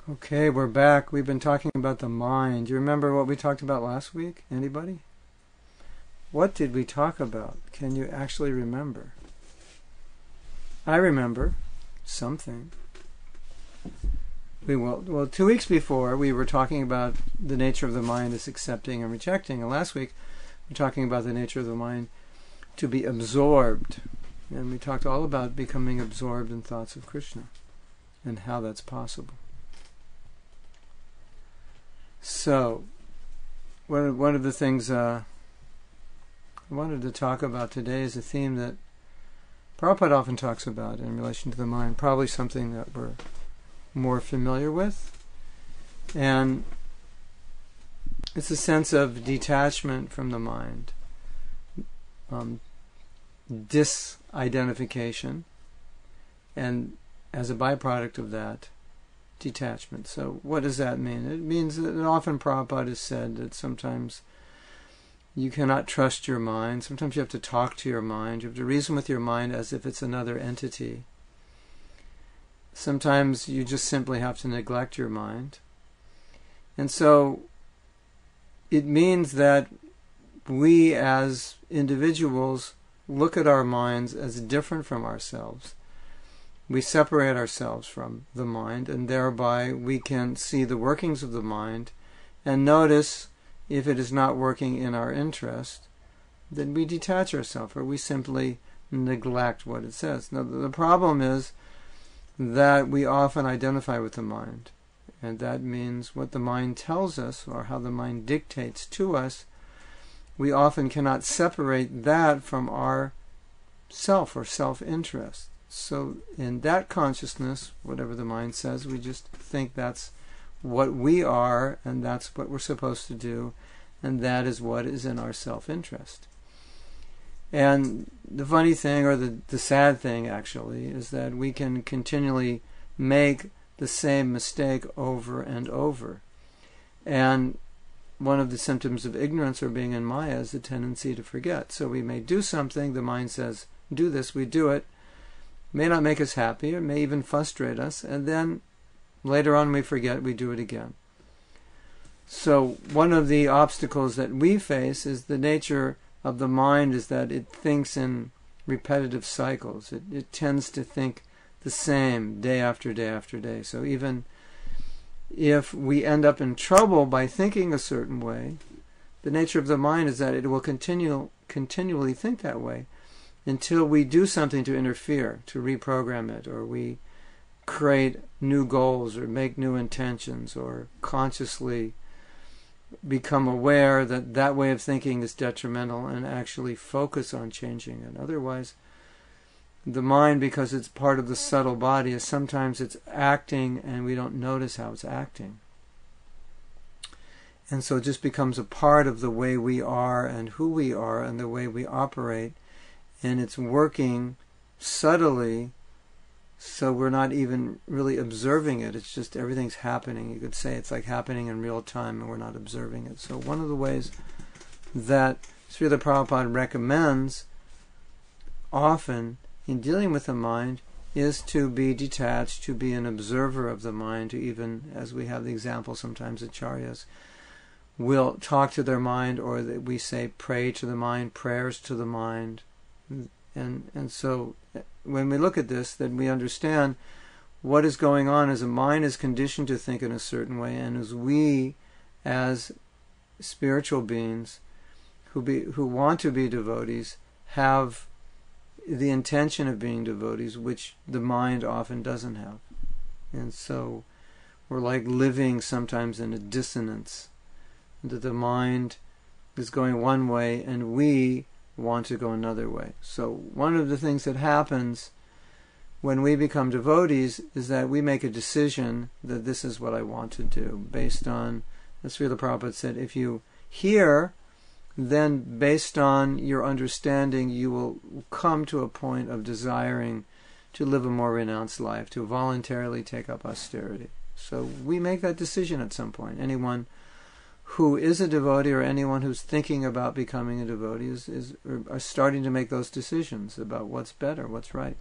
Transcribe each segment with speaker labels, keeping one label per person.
Speaker 1: Okay, we're back. We've been talking about the mind. Do you remember what we talked about last week? Anybody? What did we talk about? Can you actually remember? I remember something. Well, 2 weeks before, we were talking about the nature of the mind as accepting and rejecting. And last week, we were talking about the nature of the mind to be absorbed. And we talked all about becoming absorbed in thoughts of Krishna and how that's possible. So, one of the things I wanted to talk about today is a theme that Prabhupada often talks about in relation to the mind, probably something that we're more familiar with. And it's a sense of detachment from the mind, disidentification, and as a byproduct of that, detachment. So what does that mean? It means that often Prabhupada has said that sometimes you cannot trust your mind. Sometimes you have to talk to your mind. You have to reason with your mind as if it's another entity. Sometimes you just simply have to neglect your mind. And so it means that we as individuals look at our minds as different from ourselves. We separate ourselves from the mind, and thereby we can see the workings of the mind and notice if it is not working in our interest, then we detach ourselves, or we simply neglect what it says. Now, the problem is that we often identify with the mind, and that means what the mind tells us, or how the mind dictates to us, we often cannot separate that from our self or self-interest. So in that consciousness, whatever the mind says, we just think that's what we are, and that's what we're supposed to do, and that is what is in our self-interest. And the funny thing, or the sad thing actually, is that we can continually make the same mistake over and over. And one of the symptoms of ignorance or being in Maya is the tendency to forget. So we may do something, the mind says, do this, we do it, may not make us happy, or may even frustrate us, and then later on we forget, we do it again. So one of the obstacles that we face is the nature of the mind is that it thinks in repetitive cycles. It tends to think the same day after day after day. So even if we end up in trouble by thinking a certain way, the nature of the mind is that it will continually think that way until we do something to interfere, to reprogram it, or we create new goals, or make new intentions, or consciously become aware that that way of thinking is detrimental and actually focus on changing it. Otherwise, the mind, because it's part of the subtle body, is sometimes it's acting and we don't notice how it's acting. And so it just becomes a part of the way we are and who we are and the way we operate, and it's working subtly, so we're not even really observing it. It's just everything's happening. You could say it's like happening in real time and we're not observing it. So one of the ways that Srila Prabhupada recommends often in dealing with the mind is to be detached, to be an observer of the mind, to even, as we have the example sometimes acharyas will talk to their mind, or that we say pray to the mind, prayers to the mind. And so when we look at this, then we understand what is going on as a mind is conditioned to think in a certain way, and as we, as spiritual beings who want to be devotees, have the intention of being devotees, which the mind often doesn't have. And so we're like living sometimes in a dissonance, that the mind is going one way and we want to go another way. So one of the things that happens when we become devotees is that we make a decision that this is what I want to do, based on, as Srila Prabhupada said, if you hear, then based on your understanding you will come to a point of desiring to live a more renounced life, to voluntarily take up austerity. So we make that decision at some point. Anyone who is a devotee, or anyone who's thinking about becoming a devotee, are starting to make those decisions about what's better, what's right.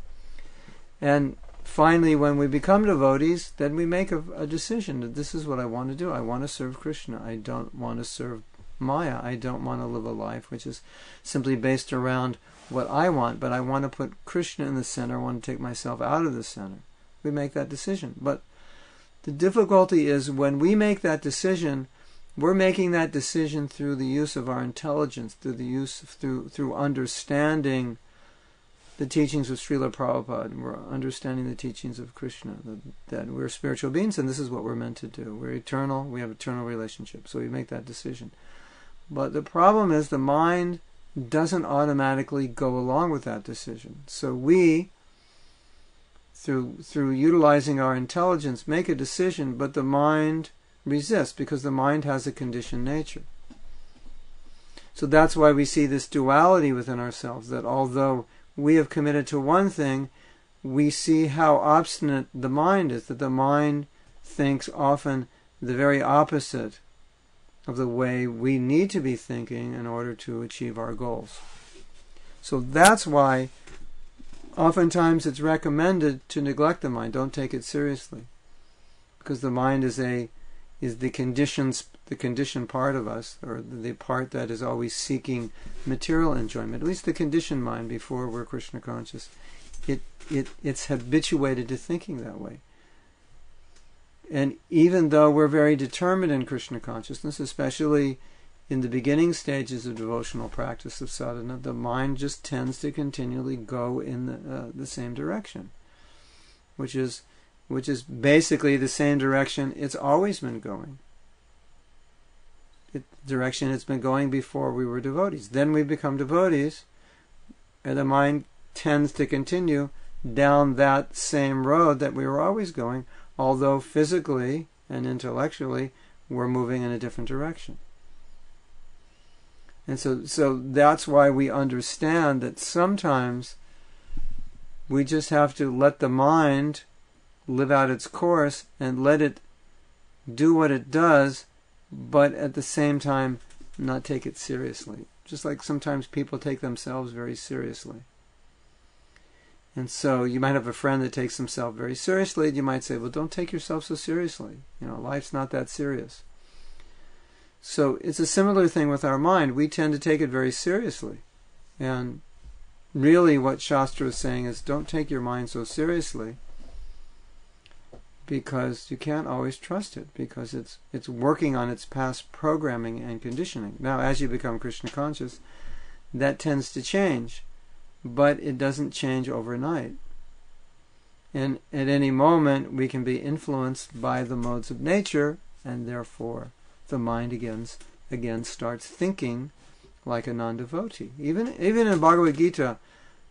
Speaker 1: And finally, when we become devotees, then we make a decision that this is what I want to do. I want to serve Krishna. I don't want to serve Maya. I don't want to live a life which is simply based around what I want, but I want to put Krishna in the center. I want to take myself out of the center. We make that decision. But the difficulty is when we make that decision, we're making that decision through the use of our intelligence, through understanding the teachings of Srila Prabhupada. We're understanding the teachings of Krishna, that we're spiritual beings and this is what we're meant to do. We're eternal, we have eternal relationships, so we make that decision. But the problem is the mind doesn't automatically go along with that decision. So we, through utilizing our intelligence, make a decision, but the mind resists because the mind has a conditioned nature. So that's why we see this duality within ourselves, that although we have committed to one thing, we see how obstinate the mind is, that the mind thinks often the very opposite of the way we need to be thinking in order to achieve our goals. So that's why oftentimes it's recommended to neglect the mind. Don't take it seriously, because the mind is the conditioned part of us, or the part that is always seeking material enjoyment. At least the conditioned mind before we're Krishna conscious, it's habituated to thinking that way. And even though we're very determined in Krishna consciousness, especially in the beginning stages of devotional practice of sadhana, the mind just tends to continually go in the same direction, which is basically the same direction it's always been going. The direction it's been going before we were devotees. Then we become devotees, and the mind tends to continue down that same road that we were always going, although physically and intellectually we're moving in a different direction. And so that's why we understand that sometimes we just have to let the mind live out its course and let it do what it does, but at the same time not take it seriously. Just like sometimes people take themselves very seriously. And so you might have a friend that takes himself very seriously, and you might say, well, don't take yourself so seriously. Life's not that serious. So it's a similar thing with our mind. We tend to take it very seriously. And really what Shastra is saying is, don't take your mind so seriously, because you can't always trust it, because it's working on its past programming and conditioning. Now, as you become Krishna conscious, that tends to change, but it doesn't change overnight. And at any moment, we can be influenced by the modes of nature, and therefore the mind again starts thinking like a non-devotee. Even in Bhagavad Gita,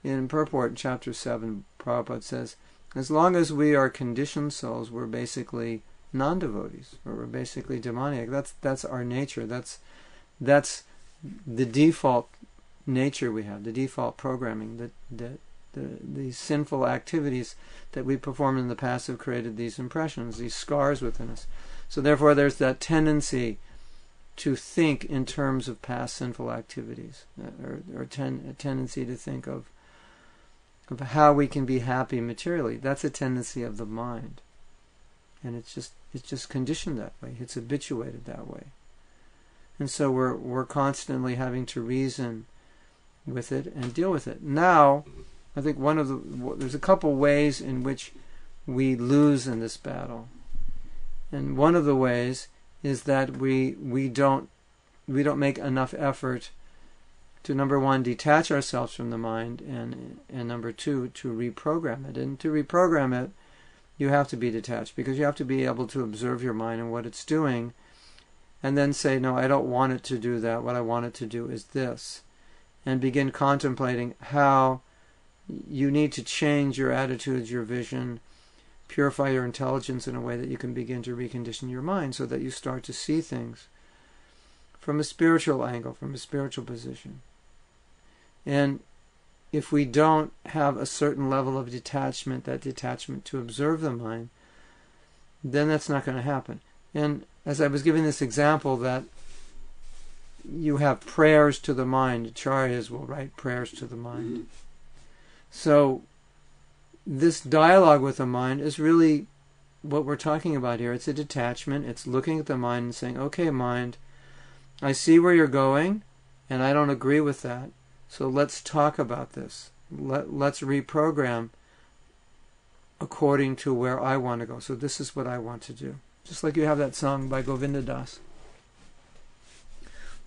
Speaker 1: in purport, in chapter 7, Prabhupada says, as long as we are conditioned souls, we're basically non-devotees, or we're basically demoniac. That's our nature. That's the default nature we have, the default programming. The sinful activities that we performed in the past have created these impressions, these scars within us. So therefore there's that tendency to think in terms of past sinful activities, or a tendency to think of how we can be happy materially. That's a tendency of the mind. And it's just conditioned that way. It's habituated that way. And so we're constantly having to reason with it and deal with it. Now, I think there's a couple ways in which we lose in this battle. And one of the ways is that we don't make enough effort to, number one, detach ourselves from the mind, and number two, to reprogram it. And to reprogram it, you have to be detached, because you have to be able to observe your mind and what it's doing, and then say, no, I don't want it to do that. What I want it to do is this. And begin contemplating how you need to change your attitudes, your vision, purify your intelligence in a way that you can begin to recondition your mind, so that you start to see things from a spiritual angle, from a spiritual position. And if we don't have a certain level of detachment, that detachment to observe the mind, then that's not going to happen. And as I was giving this example, that you have prayers to the mind, acharyas will write prayers to the mind. So this dialogue with the mind is really what we're talking about here. It's a detachment. It's looking at the mind and saying, okay, mind, I see where you're going, and I don't agree with that. So let's talk about this. Let's reprogram according to where I want to go. So this is what I want to do. Just like you have that song by Govinda Das.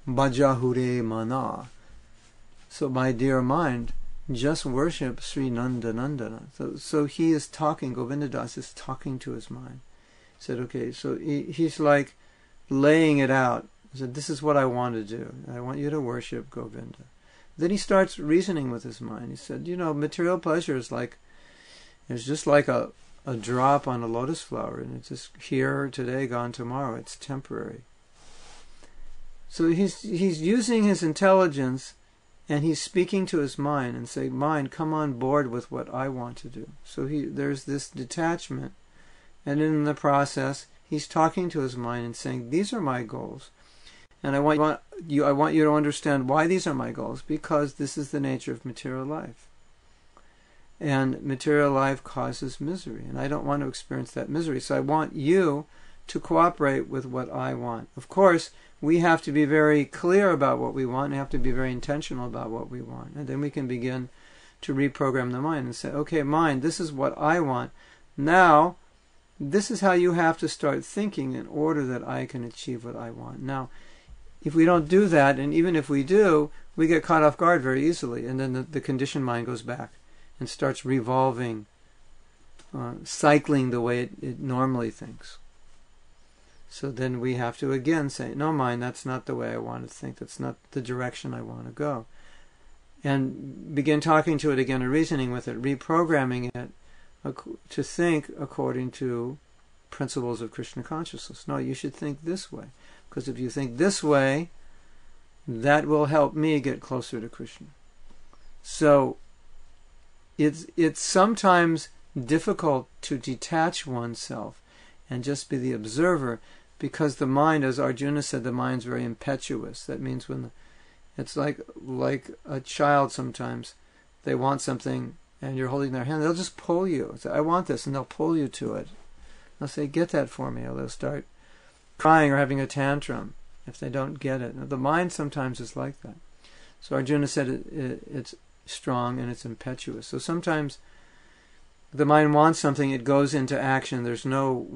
Speaker 1: Bhajahure Mana. So my dear mind, just worship Sri Nanda Nandana. So he is talking, Govinda Das is talking to his mind. He said, okay, so he's like laying it out. He said, this is what I want to do. I want you to worship Govinda. Then he starts reasoning with his mind. He said, material pleasure is just like a drop on a lotus flower, and it's just here today, gone tomorrow. It's temporary. So he's using his intelligence, and he's speaking to his mind and saying, mind, come on board with what I want to do. So there's this detachment, and in the process, he's talking to his mind and saying, these are my goals. And I want you to understand why these are my goals, because this is the nature of material life. And material life causes misery, and I don't want to experience that misery. So I want you to cooperate with what I want. Of course, we have to be very clear about what we want, and have to be very intentional about what we want. And then we can begin to reprogram the mind and say, okay, mind, this is what I want. Now, this is how you have to start thinking in order that I can achieve what I want. Now, if we don't do that, and even if we do, we get caught off guard very easily, and then the conditioned mind goes back and starts revolving, cycling the way it normally thinks. So then we have to again say, no, mind, that's not the way I want to think. That's not the direction I want to go. And begin talking to it again and reasoning with it, reprogramming it to think according to principles of Krishna consciousness. No, you should think this way. Because if you think this way, that will help me get closer to Krishna. So it's sometimes difficult to detach oneself and just be the observer, because the mind, as Arjuna said, the mind's very impetuous. That means it's like a child sometimes. They want something and you're holding their hand, they'll just pull you. Say, I want this, and they'll pull you to it. They'll say, get that for me, or they'll start crying or having a tantrum if they don't get it. The mind sometimes is like that. So Arjuna said it's strong and it's impetuous. So sometimes the mind wants something, it goes into action.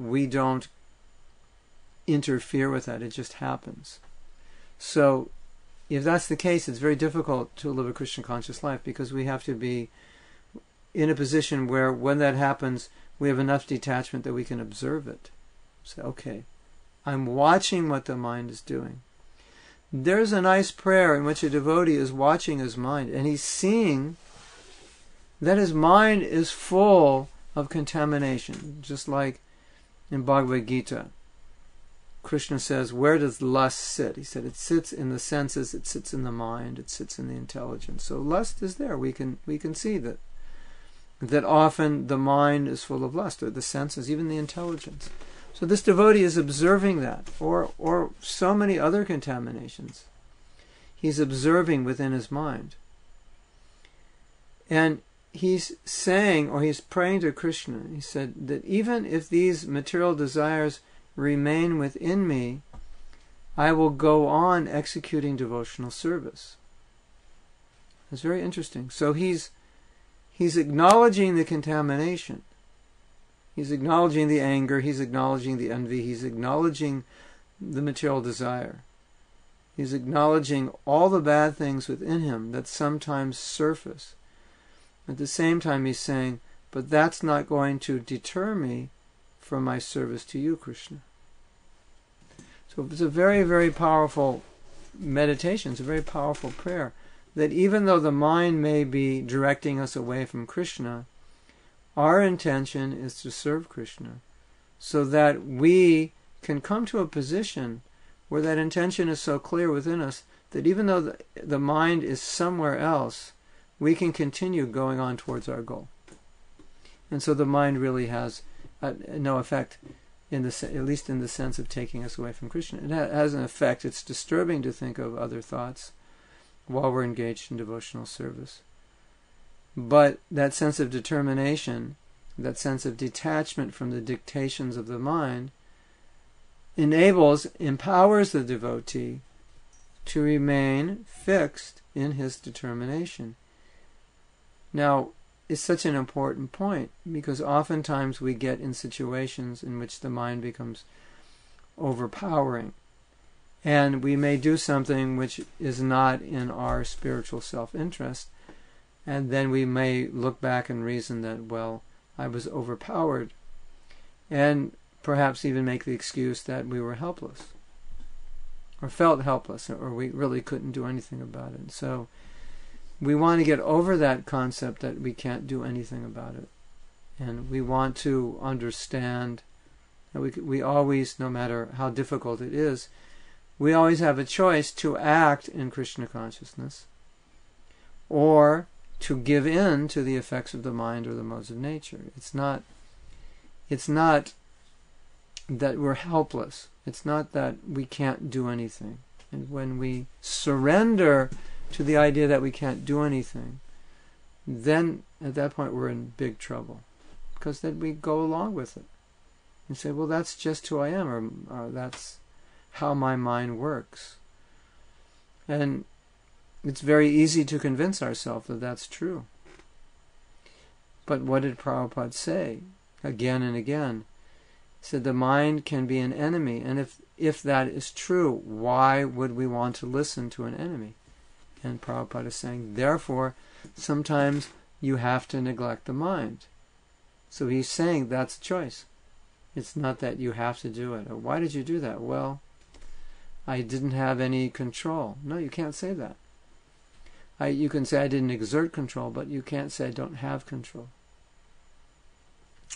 Speaker 1: We don't interfere with that. It just happens. So if that's the case, it's very difficult to live a Krishna conscious life, because we have to be in a position where when that happens, we have enough detachment that we can observe it. Say, okay, I'm watching what the mind is doing. There's a nice prayer in which a devotee is watching his mind, and he's seeing that his mind is full of contamination. Just like in Bhagavad Gita, Krishna says, where does lust sit? He said, it sits in the senses, it sits in the mind, it sits in the intelligence. So lust is there. We can see that often the mind is full of lust, or the senses, even the intelligence. So this devotee is observing that, or so many other contaminations. He's observing within his mind. And he's saying, or he's praying to Krishna, he said that even if these material desires remain within me, I will go on executing devotional service. That's very interesting. So he's acknowledging the contamination. He's acknowledging the anger, he's acknowledging the envy, he's acknowledging the material desire. He's acknowledging all the bad things within him that sometimes surface. At the same time, he's saying, but that's not going to deter me from my service to you, Krishna. So it's a very, very powerful meditation. It's a very powerful prayer. That even though the mind may be directing us away from Krishna, our intention is to serve Krishna, so that we can come to a position where that intention is so clear within us that even though the mind is somewhere else, we can continue going on towards our goal. And so the mind really has no effect, at least in the sense of taking us away from Krishna. It has an effect. It's disturbing to think of other thoughts while we're engaged in devotional service. But that sense of determination, that sense of detachment from the dictations of the mind, empowers the devotee to remain fixed in his determination. Now, it's such an important point, because oftentimes we get in situations in which the mind becomes overpowering, and we may do something which is not in our spiritual self-interest, and then we may look back and reason that, well, I was overpowered, and perhaps even make the excuse that we were helpless, or felt helpless, or we really couldn't do anything about it. So we want to get over that concept that we can't do anything about it. And we want to understand that we always, no matter how difficult it is, we always have a choice to act in Krishna consciousness, or to give in to the effects of the mind or the modes of nature. It's not that we're helpless. It's not that we can't do anything. And when we surrender to the idea that we can't do anything, then at that point we're in big trouble, because then we go along with it and say, well, that's just who I am, or that's how my mind works. And it's very easy to convince ourselves that that's true. But what did Prabhupada say again and again? He said the mind can be an enemy, and if that is true, why would we want to listen to an enemy? And Prabhupada is saying, therefore, sometimes you have to neglect the mind. So he's saying that's a choice. It's not that you have to do it. Or, why did you do that? Well, I didn't have any control. No, you can't say that. You can say I didn't exert control, but you can't say I don't have control.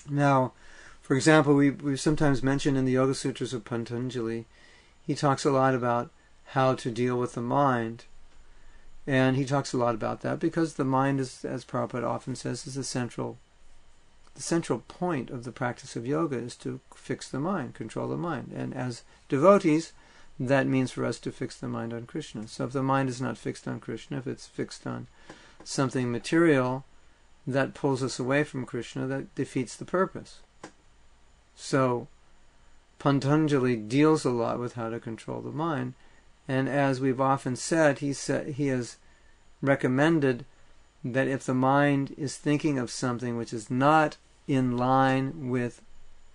Speaker 1: Now, for example, we've sometimes mentioned in the Yoga Sutras of Patanjali, he talks a lot about how to deal with the mind. And he talks a lot about that because the mind is, as Prabhupada often says, is the central point of the practice of yoga, is to fix the mind, control the mind. And as devotees, that means for us to fix the mind on Krishna. So if the mind is not fixed on Krishna, if it's fixed on something material that pulls us away from Krishna, that defeats the purpose. So Patanjali deals a lot with how to control the mind. And as we've often said, he has recommended that if the mind is thinking of something which is not in line with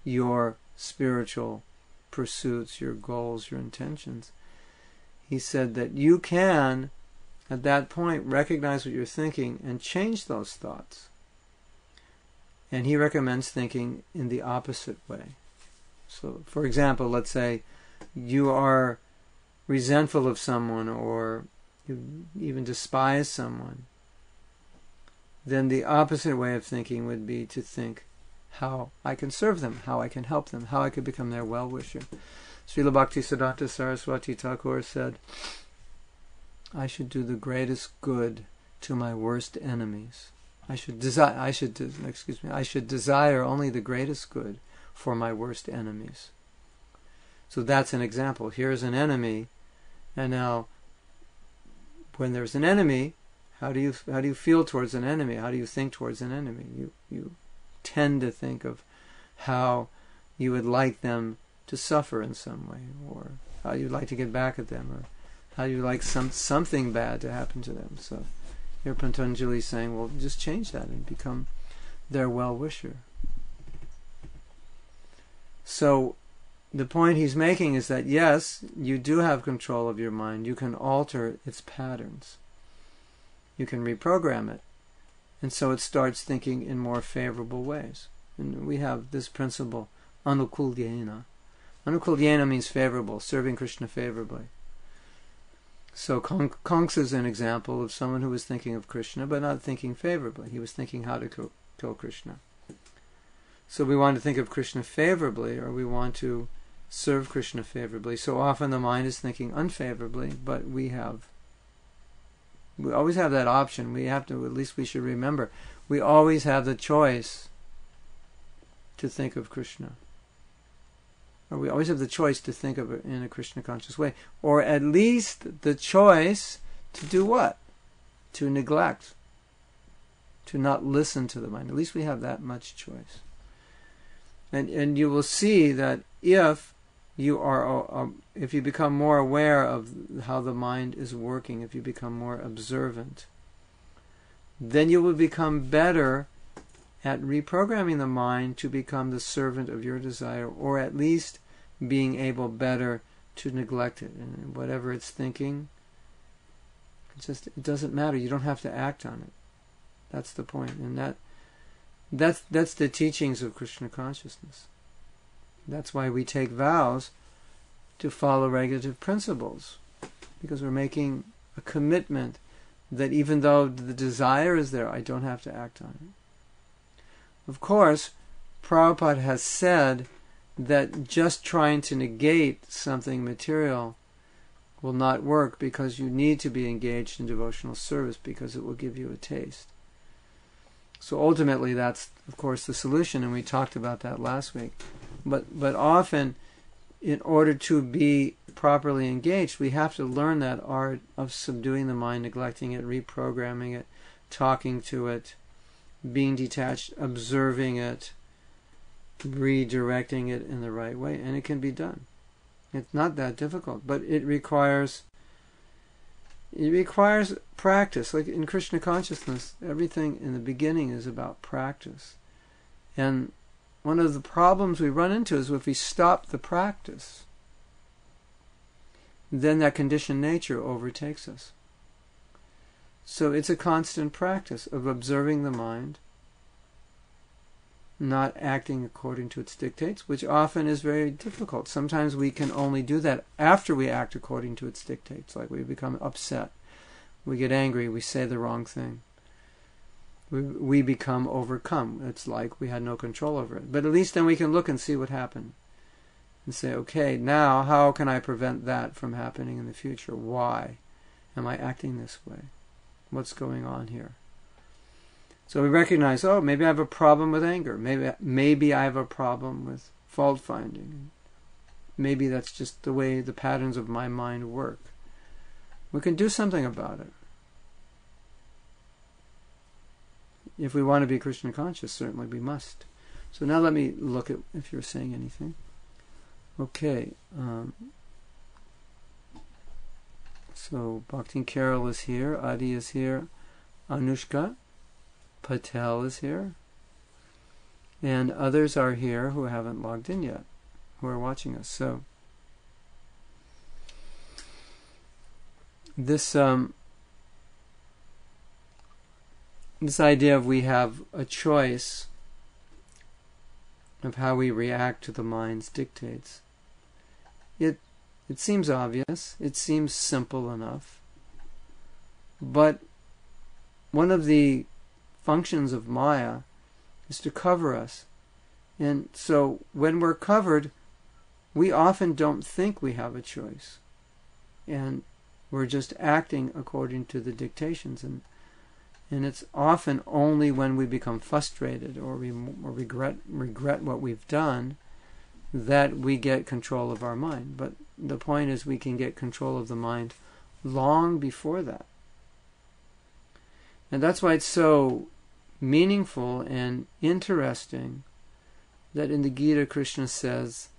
Speaker 1: your spiritual pursuits, your goals, your intentions, he said that you can, at that point, recognize what you're thinking and change those thoughts. And he recommends thinking in the opposite way. So, for example, let's say you are resentful of someone, or you even despise someone. Then the opposite way of thinking would be to think how I can serve them, how I can help them, how I could become their well-wisher. Srila Bhaktisiddhanta Saraswati Thakur said, I should do the greatest good to my worst enemies. I should desire only the greatest good for my worst enemies. So that's an example. Here's an enemy, and now when there's an enemy, how do you feel towards an enemy? How do you think towards an enemy? You tend to think of how you would like them to suffer in some way, or how you'd like to get back at them, or how you'd like something bad to happen to them. So here Patanjali is saying, well, just change that and become their well-wisher. So the point he's making is that, yes, you do have control of your mind. You can alter its patterns. You can reprogram it. And so it starts thinking in more favorable ways. And we have this principle, anukulyena. Anukulyena means favorable, serving Krishna favorably. So Kamsa is an example of someone who was thinking of Krishna, but not thinking favorably. He was thinking how to kill Krishna. So we want to think of Krishna favorably, or we want to serve Krishna favorably. So often the mind is thinking unfavorably, but we always have that option. We have to, at least we should remember, we always have the choice to think of Krishna. Or we always have the choice to think of it in a Krishna conscious way. Or at least the choice to do what? To neglect to not listen to the mind. At least we have that much choice. And you will see that if you become more aware of how the mind is working, if you become more observant, then you will become better at reprogramming the mind to become the servant of your desire, or at least being able better to neglect it. And whatever it's thinking, it doesn't matter. You don't have to act on it. That's the point. And that's the teachings of Krishna consciousness. That's why we take vows to follow regulative principles, because we're making a commitment that even though the desire is there, I don't have to act on it. Of course, Prabhupada has said that just trying to negate something material will not work, because you need to be engaged in devotional service, because it will give you a taste. So ultimately that's, of course, the solution, and we talked about that last week. But often, in order to be properly engaged, we have to learn that art of subduing the mind, neglecting it, reprogramming it, talking to it, being detached, observing it, redirecting it in the right way, and it can be done. It's not that difficult, but it requires practice. Like in Krishna consciousness, everything in the beginning is about practice. And one of the problems we run into is if we stop the practice, then that conditioned nature overtakes us. So it's a constant practice of observing the mind, not acting according to its dictates, which often is very difficult. Sometimes we can only do that after we act according to its dictates, like we become upset, we get angry, we say the wrong thing. We become overcome. It's like we had no control over it. But at least then we can look and see what happened. And say, okay, now how can I prevent that from happening in the future? Why am I acting this way? What's going on here? So we recognize, oh, maybe I have a problem with anger. Maybe I have a problem with fault finding. Maybe that's just the way the patterns of my mind work. We can do something about it. If we want to be Krishna conscious, certainly we must. So now let me look at if you're saying anything. Okay. So Bhakti Carol is here, Adi is here, Anushka Patel is here, and others are here who haven't logged in yet, who are watching us. So this idea of we have a choice of how we react to the mind's dictates, it seems obvious, it seems simple enough, but one of the functions of Maya is to cover us. And so when we're covered, we often don't think we have a choice. And we're just acting according to the dictations. And it's often only when we become frustrated or regret what we've done that we get control of our mind. But the point is we can get control of the mind long before that. And that's why it's so meaningful and interesting that in the Gita Krishna says,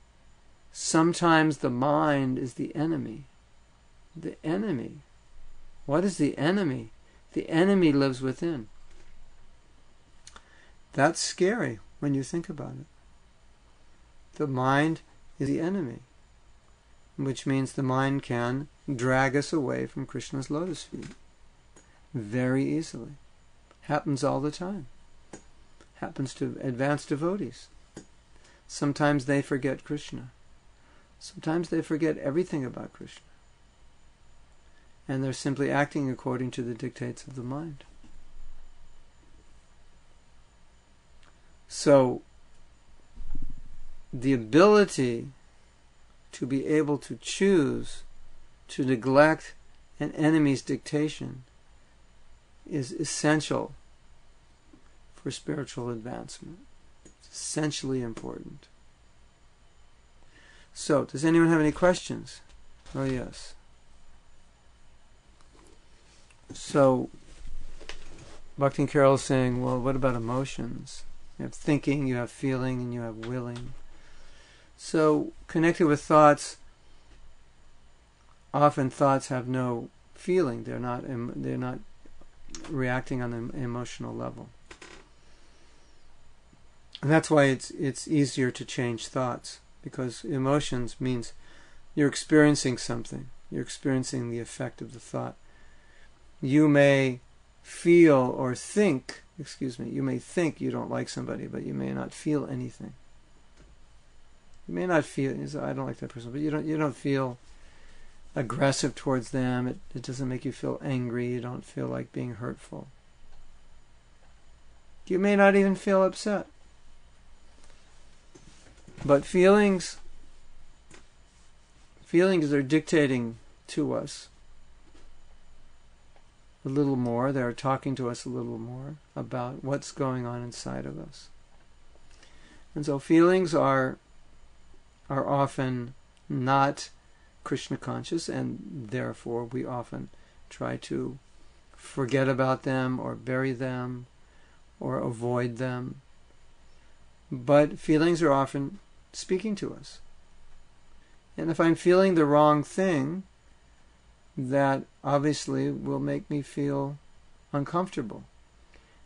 Speaker 1: sometimes the mind is the enemy. The enemy. What is the enemy? The enemy lives within. That's scary when you think about it. The mind is the enemy, which means the mind can drag us away from Krishna's lotus feet very easily. Happens all the time. Happens to advanced devotees. Sometimes they forget Krishna. Sometimes they forget everything about Krishna. And they're simply acting according to the dictates of the mind. So, the ability to be able to choose to neglect an enemy's dictation is essential for spiritual advancement. It's essentially important. So, does anyone have any questions? Oh, yes. So, Bhakti Carol is saying, well, what about emotions? You have thinking, you have feeling, and you have willing. So, connected with thoughts, often thoughts have no feeling. They're not reacting on an emotional level. And that's why it's easier to change thoughts, because emotions means you're experiencing something. You're experiencing the effect of the thought. You may feel or think, you may think you don't like somebody, but you may not feel anything. You may not feel, I don't like that person, but you don't feel aggressive towards them. It doesn't make you feel angry. You don't feel like being hurtful. You may not even feel upset. But feelings are dictating to us a little more. They're talking to us a little more about what's going on inside of us. And so feelings are often not Krishna conscious, and therefore we often try to forget about them or bury them or avoid them. But feelings are often speaking to us. And if I'm feeling the wrong thing, that obviously will make me feel uncomfortable.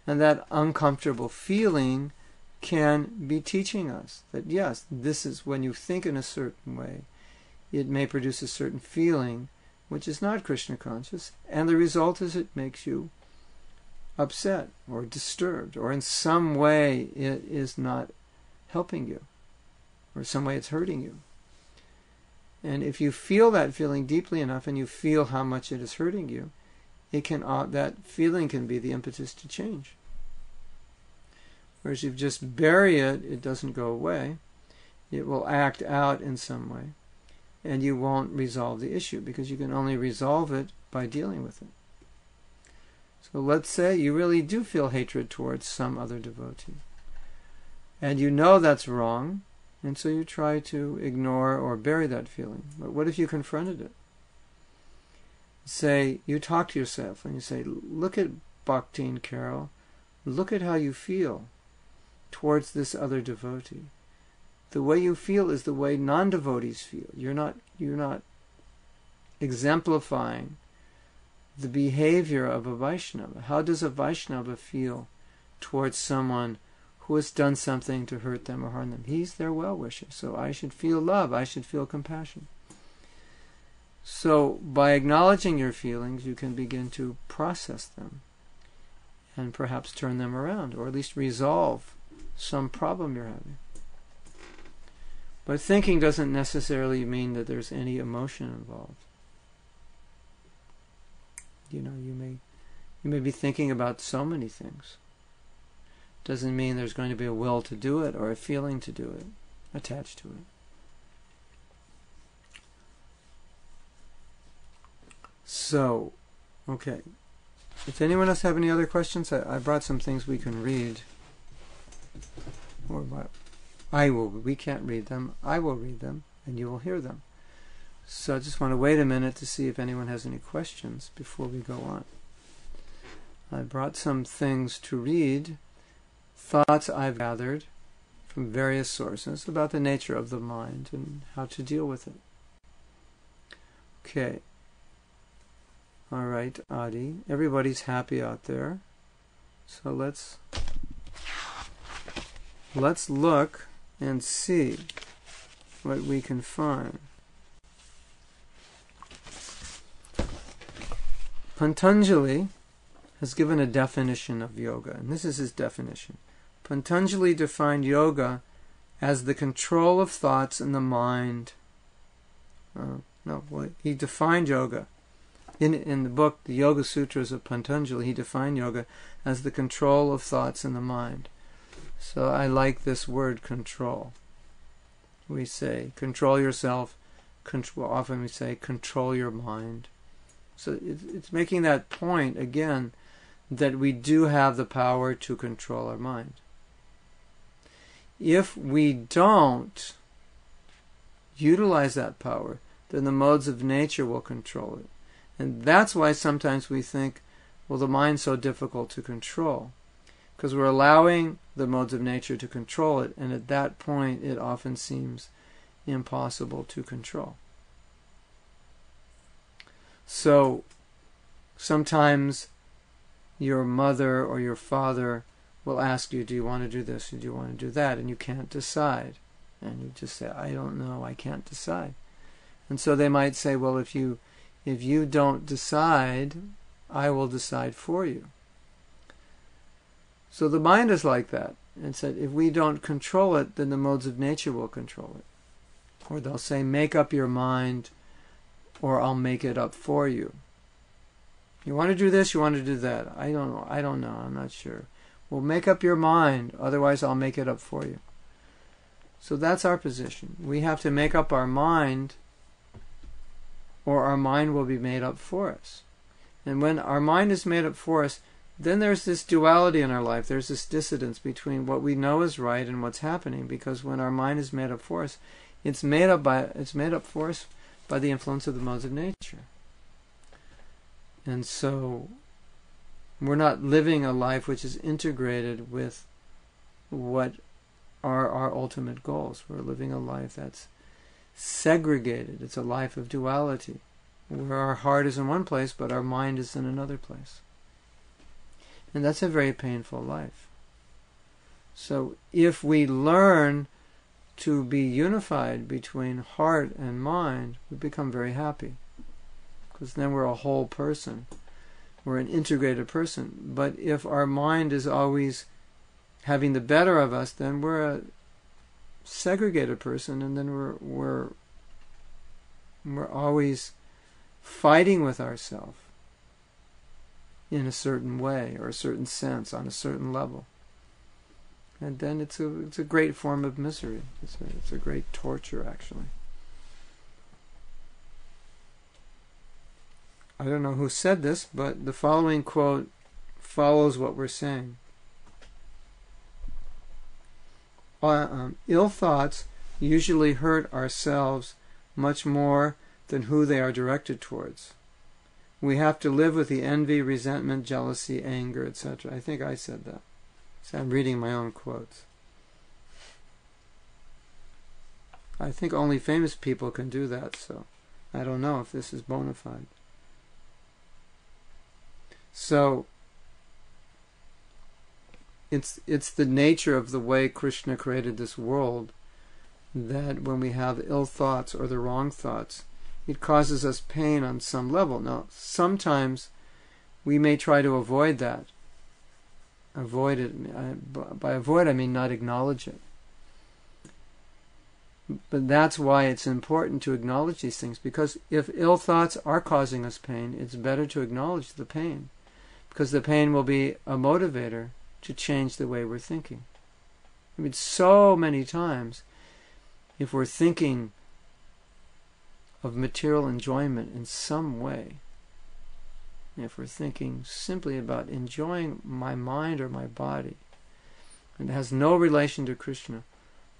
Speaker 1: And that uncomfortable feeling can be teaching us that, yes, this is when you think in a certain way, it may produce a certain feeling which is not Krishna conscious, and the result is it makes you upset or disturbed, or in some way it is not helping you, or some way it's hurting you. And if you feel that feeling deeply enough, and you feel how much it is hurting you, that feeling can be the impetus to change. Whereas if you just bury it, it doesn't go away. It will act out in some way, and you won't resolve the issue, because you can only resolve it by dealing with it. So let's say you really do feel hatred towards some other devotee, and you know that's wrong, and so you try to ignore or bury that feeling. But what if you confronted it? Say, you talk to yourself and you say, look at Bhakti and Carol, look at how you feel towards this other devotee. The way you feel is the way non-devotees feel. You're not exemplifying the behavior of a Vaishnava. How does a Vaishnava feel towards someone who has done something to hurt them or harm them? He's their well-wisher, so I should feel love, I should feel compassion. So by acknowledging your feelings, you can begin to process them and perhaps turn them around, or at least resolve some problem you're having. But thinking doesn't necessarily mean that there's any emotion involved. You may be thinking about so many things. Doesn't mean there's going to be a will to do it or a feeling to do it attached to it. So, okay. If anyone else have any other questions, I brought some things we can read. Or we can't read them. I will read them, and you will hear them. So I just want to wait a minute to see if anyone has any questions before we go on. I brought some things to read, thoughts I've gathered from various sources about the nature of the mind and how to deal with it. Okay. All right, Adi. Everybody's happy out there. So let's look and see what we can find. Patanjali has given a definition of yoga, and this is his definition. Patanjali defined yoga as the control of thoughts in the mind. He defined yoga. In the book, the Yoga Sutras of Patanjali, he defined yoga as the control of thoughts in the mind. So I like this word, control. We say, control yourself. Often we say, control your mind. So it's making that point, again, that we do have the power to control our mind. If we don't utilize that power, then the modes of nature will control it. And that's why sometimes we think Well, the mind's so difficult to control because we're allowing the modes of nature to control it, and at that point it often seems impossible to control. So sometimes your mother or your father will ask you, do you want to do this or do you want to do that? And you can't decide. And you just say, I don't know, I can't decide. And so they might say, well, if you don't decide, I will decide for you. So the mind is like that. And said, if we don't control it, then the modes of nature will control it. Or they'll say, make up your mind, or I'll make it up for you. You want to do this, you want to do that. I don't know, I'm not sure. Well, make up your mind, otherwise I'll make it up for you. So that's our position. We have to make up our mind, or our mind will be made up for us. And when our mind is made up for us, then there's this duality in our life. There's this dissonance between what we know is right and what's happening. Because when our mind is made up for us, it's made up for us by the influence of the modes of nature. And so we're not living a life which is integrated with what are our ultimate goals. We're living a life that's segregated. It's a life of duality, where our heart is in one place, but our mind is in another place. And that's a very painful life. So if we learn to be unified between heart and mind, we become very happy. Because then we're a whole person. We're an integrated person. But if our mind is always having the better of us, then we're a segregated person, and then we're always fighting with ourselves in a certain way or a certain sense on a certain level. And then it's a great form of misery. It's a great torture, actually. I don't know who said this, but the following quote follows what we're saying. Ill thoughts usually hurt ourselves much more than who they are directed towards. We have to live with the envy, resentment, jealousy, anger, etc. I think I said that. So I'm reading my own quotes. I think only famous people can do that, so I don't know if this is bona fide. So it's the nature of the way Krishna created this world that when we have ill thoughts or the wrong thoughts, it causes us pain on some level. Now, sometimes we may try to avoid that. Avoid it. By avoid, I mean not acknowledge it. But that's why it's important to acknowledge these things, because if ill thoughts are causing us pain, it's better to acknowledge the pain, because the pain will be a motivator to change the way we're thinking. I mean, so many times, if we're thinking of material enjoyment in some way, if we're thinking simply about enjoying my mind or my body, and it has no relation to Krishna,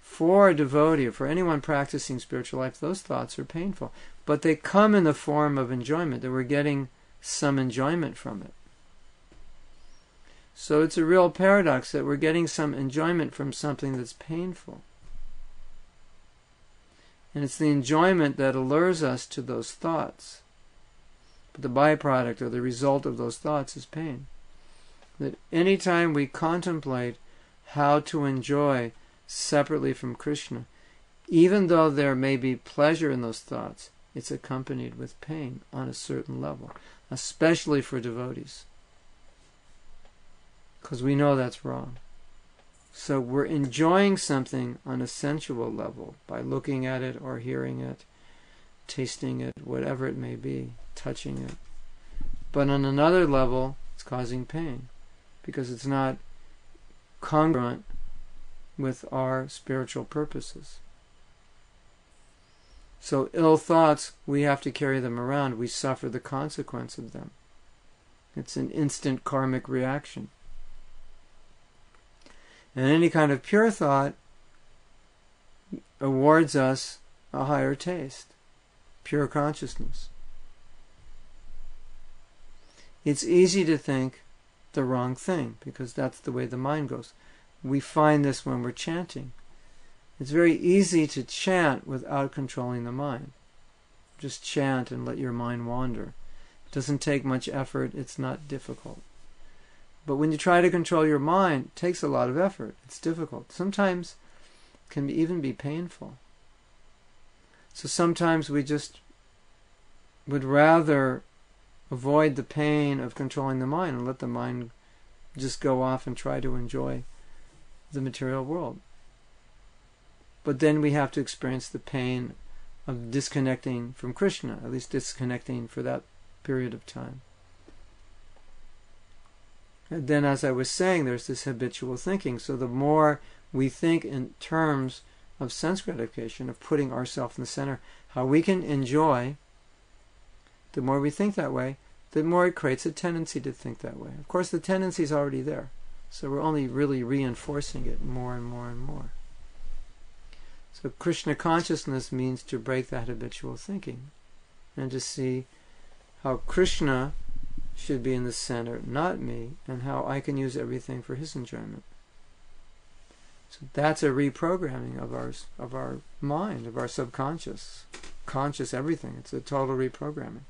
Speaker 1: for a devotee or for anyone practicing spiritual life, those thoughts are painful. But they come in the form of enjoyment, that we're getting some enjoyment from it. So it's a real paradox that we're getting some enjoyment from something that's painful. And it's the enjoyment that allures us to those thoughts. But the byproduct or the result of those thoughts is pain. That any time we contemplate how to enjoy separately from Krishna, even though there may be pleasure in those thoughts, it's accompanied with pain on a certain level, especially for devotees. Because we know that's wrong. So we're enjoying something on a sensual level by looking at it or hearing it, tasting it, whatever it may be, touching it. But on another level, it's causing pain because it's not congruent with our spiritual purposes. So ill thoughts, we have to carry them around. We suffer the consequence of them. It's an instant karmic reaction. And any kind of pure thought awards us a higher taste, pure consciousness. it's easy to think the wrong thing, because that's the way the mind goes. We find this when we're chanting. It's very easy to chant without controlling the mind. Just chant and let your mind wander. It doesn't take much effort. It's not difficult. But when you try to control your mind, it takes a lot of effort. It's difficult. Sometimes it can even be painful. So sometimes we just would rather avoid the pain of controlling the mind and let the mind just go off and try to enjoy the material world. But then we have to experience the pain of disconnecting from Krishna, at least disconnecting for that period of time. And then, as I was saying, there's this habitual thinking. So the more we think in terms of sense gratification, of putting ourselves in the center, how we can enjoy, the more we think that way, the more it creates a tendency to think that way. Of course, the tendency is already there. So we're only really reinforcing it more and more and more. So Krishna consciousness means to break that habitual thinking and to see how Krishna should be in the center, not me, and how I can use everything for his enjoyment. So that's a reprogramming of our mind, of our subconscious, conscious everything. It's a total reprogramming.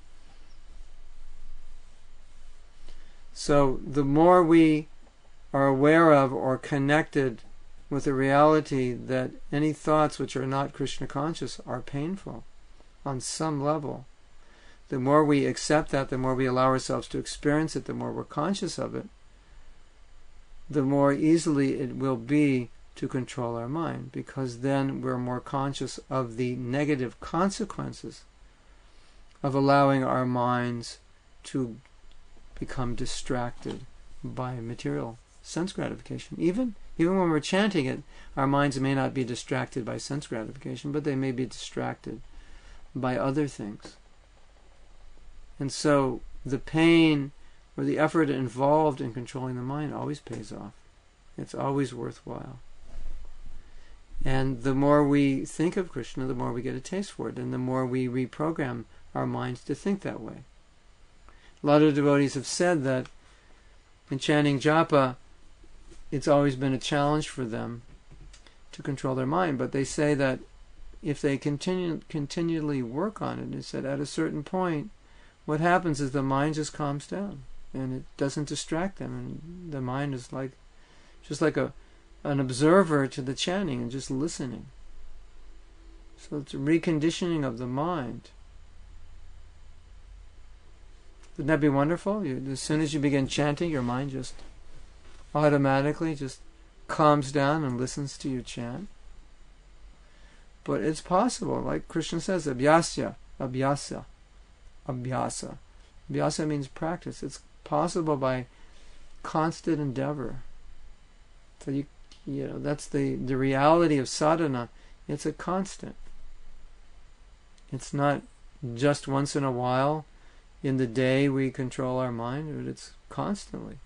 Speaker 1: So the more we are aware of or connected with the reality that any thoughts which are not Krishna conscious are painful on some level, the more we accept that, the more we allow ourselves to experience it, the more we're conscious of it, the more easily it will be to control our mind, because then we're more conscious of the negative consequences of allowing our minds to become distracted by material sense gratification. Even when we're chanting it, our minds may not be distracted by sense gratification, but they may be distracted by other things. And so the pain or the effort involved in controlling the mind always pays off. It's always worthwhile. And the more we think of Krishna, the more we get a taste for it, and the more we reprogram our minds to think that way. A lot of devotees have said that in chanting japa, it's always been a challenge for them to control their mind, but they say that if they continually work on it, it's that at a certain point, what happens is the mind just calms down, and it doesn't distract them, and the mind is just like an observer to the chanting and just listening. So it's a reconditioning of the mind. Wouldn't that be wonderful? As soon as you begin chanting, your mind just automatically just calms down and listens to you chant. But it's possible, like Krishna says, abhyasa. Abhyasa means practice. It's possible by constant endeavor. So you know that's the reality of sadhana. It's a constant. It's not just once in a while in the day we control our mind, but it's constantly.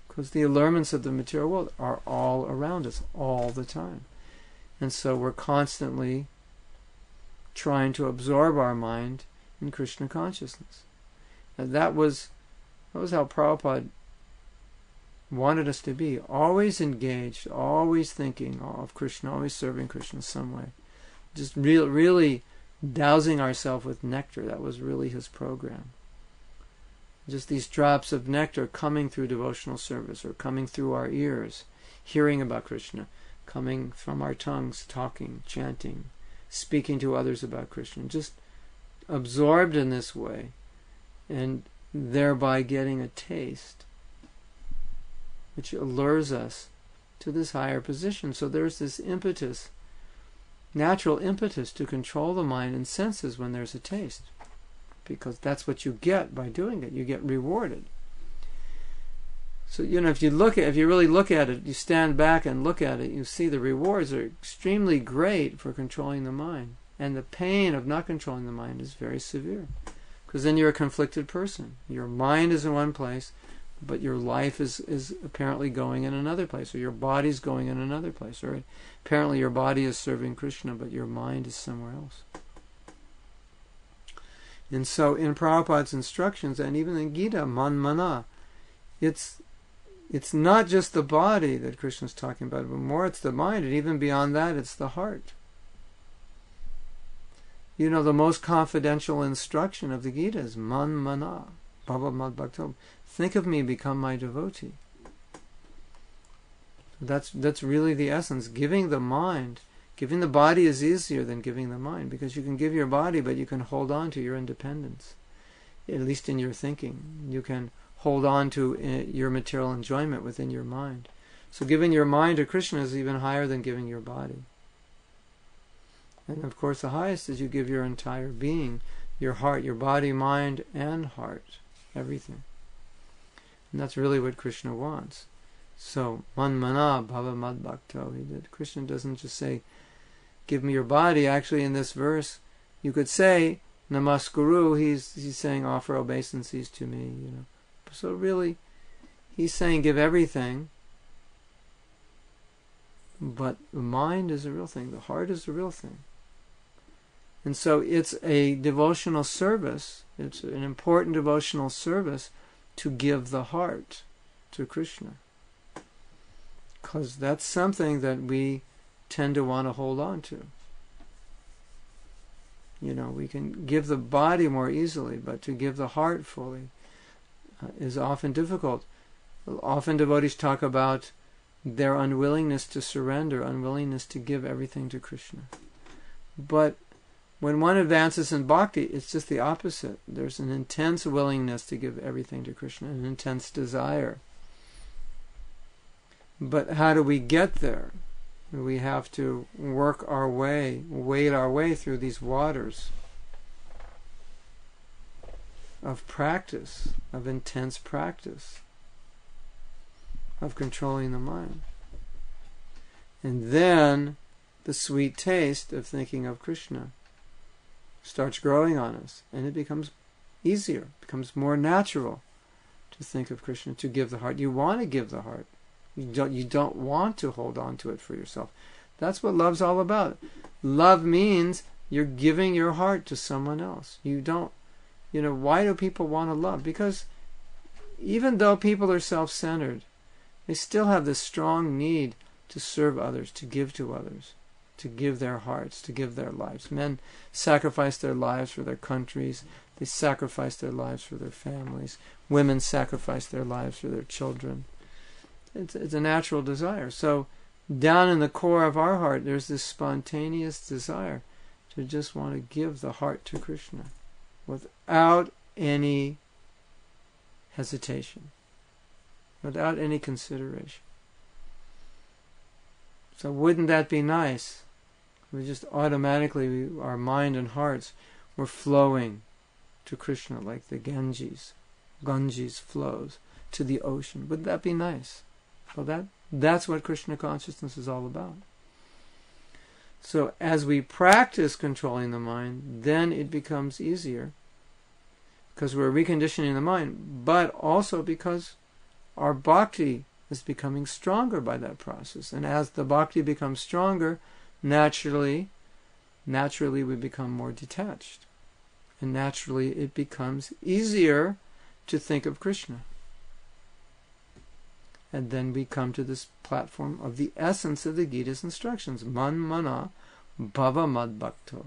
Speaker 1: Because the allurements of the material world are all around us all the time. And so we're constantly trying to absorb our mind in Krishna consciousness. And that was how Prabhupada wanted us to be. Always engaged, always thinking of Krishna, always serving Krishna in some way. Just really dousing ourselves with nectar. That was really his program. Just these drops of nectar coming through devotional service or coming through our ears, hearing about Krishna, coming from our tongues, talking, chanting, speaking to others about Krishna, just absorbed in this way, and thereby getting a taste which allures us to this higher position. So there's this impetus, natural impetus to control the mind and senses when there's a taste, because that's what you get by doing it. You get rewarded. So if you really look at it, you stand back and look at it, you see the rewards are extremely great for controlling the mind, and the pain of not controlling the mind is very severe, because then you're a conflicted person. Your mind is in one place, but your life is apparently going in another place, or your body's going in another place, or apparently your body is serving Krishna, but your mind is somewhere else. And so in Prabhupada's instructions, and even in Gita, man mana, it's not just the body that Krishna's talking about, but more it's the mind, and even beyond that, it's the heart. You know, the most confidential instruction of the Gita is man mana, bhava mad bhakto. Think of me, become my devotee. That's really the essence. Giving the mind, giving the body is easier than giving the mind, because you can give your body, but you can hold on to your independence, at least in your thinking. You can hold on to your material enjoyment within your mind. So giving your mind to Krishna is even higher than giving your body. And of course the highest is you give your entire being, your heart, your body, mind, and heart, everything. And that's really what Krishna wants. So, man mana bhava mad bhakto. Krishna doesn't just say, give me your body. Actually, in this verse, you could say, namaskuru, he's saying, offer obeisances to me, you know. So really, he's saying, give everything. But the mind is the real thing. The heart is the real thing. And so it's a devotional service. It's an important devotional service to give the heart to Krishna. Because that's something that we tend to want to hold on to. You know, we can give the body more easily, but to give the heart fully is often difficult. Often devotees talk about their unwillingness to surrender, unwillingness to give everything to Krishna. But when one advances in bhakti, it's just the opposite. There's an intense willingness to give everything to Krishna, an intense desire. But how do we get there? We have to work our way, wade our way through these waters of practice, of intense practice, of controlling the mind. And then the sweet taste of thinking of Krishna starts growing on us, and it becomes easier, becomes more natural to think of Krishna, to give the heart. You want to give the heart. You don't want to hold on to it for yourself. That's what love's all about. Love means you're giving your heart to someone else. You don't, why do people want to love? Because even though people are self-centered, they still have this strong need to serve others, to give to others, to give their hearts, to give their lives. Men sacrifice their lives for their countries. They sacrifice their lives for their families. Women sacrifice their lives for their children. It's a natural desire. So down in the core of our heart, there's this spontaneous desire to just want to give the heart to Krishna without any hesitation, without any consideration. So wouldn't that be nice? We just automatically, our mind and hearts were flowing to Krishna like the Ganges flows to the ocean. Wouldn't that be nice? Well, that's what Krishna consciousness is all about. So as we practice controlling the mind, then it becomes easier, because we're reconditioning the mind, but also because our bhakti is becoming stronger by that process. And as the bhakti becomes stronger, naturally we become more detached. And naturally it becomes easier to think of Krishna. And then we come to this platform of the essence of the Gita's instructions. Man mana bhava mad bhakto.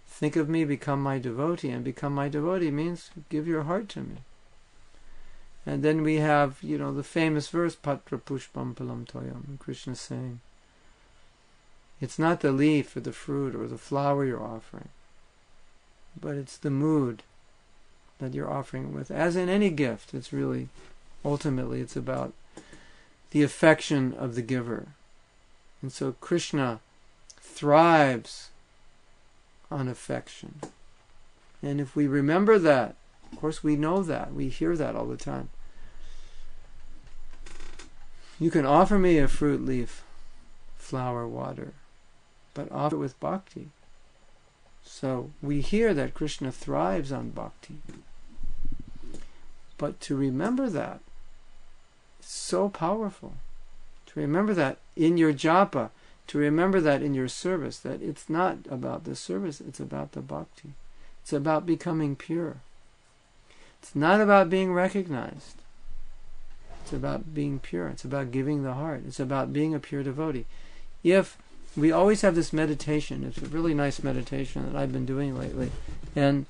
Speaker 1: Think of me, become my devotee. And become my devotee means give your heart to me. And then we have, the famous verse, Patra Pushpam Palam Toyam. Krishna saying, it's not the leaf or the fruit or the flower you're offering, but it's the mood that you're offering it with. As in any gift, it's really, ultimately, it's about the affection of the giver. And so Krishna thrives on affection. And if we remember that, of course we know that, we hear that all the time. You can offer me a fruit, leaf, flower, water, but offer it with bhakti. So we hear that Krishna thrives on bhakti. But to remember that, it's so powerful. To remember that in your japa, to remember that in your service, that it's not about the service, it's about the bhakti. It's about becoming pure. It's not about being recognized. It's about being pure. It's about giving the heart. It's about being a pure devotee. If we always have this meditation, it's a really nice meditation that I've been doing lately, and